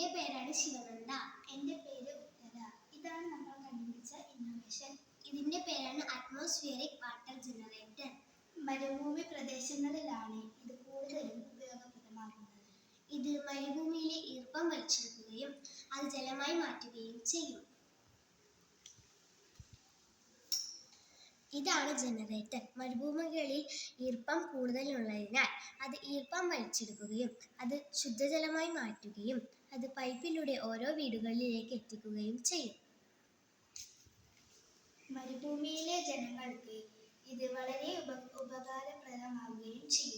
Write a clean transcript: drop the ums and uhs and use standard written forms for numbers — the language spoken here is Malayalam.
എൻ്റെ പേരാണ് ശിവനന്ദ. എൻ്റെ പേര് ഉത്തര. ഇതാണ് നമ്മൾ കണ്ടുപിടിച്ച ഇന്നോവേഷൻ. ഇതിൻ്റെ പേരാണ് അറ്റ്മോസ്ഫിയറിക് വാട്ടർ ജനറേറ്റർ. മരുഭൂമി പ്രദേശങ്ങളിലാണ് ഇത് കൂടുതലും ഉപയോഗപ്രദമാകുന്നത്. ഇത് മരുഭൂമിയിലെ ഈർപ്പം വലിച്ചെടുക്കുകയും അത് ജലമായി മാറ്റുകയും ചെയ്യും. ഇതാണ് ജനറേറ്റർ. മരുഭൂമികളിൽ ഈർപ്പം കൂടുതലുള്ളതിനാൽ അത് ഈർപ്പം വലിച്ചെടുക്കുകയും അത് ശുദ്ധജലമായി മാറ്റുകയും അത് പൈപ്പിലൂടെ ഓരോ വീടുകളിലേക്ക് എത്തിക്കുകയും ചെയ്യും. മരുഭൂമിയിലെ ജനങ്ങൾക്ക് ഇത് വളരെ ഉപകാരപ്രദമാവുകയും ചെയ്യും.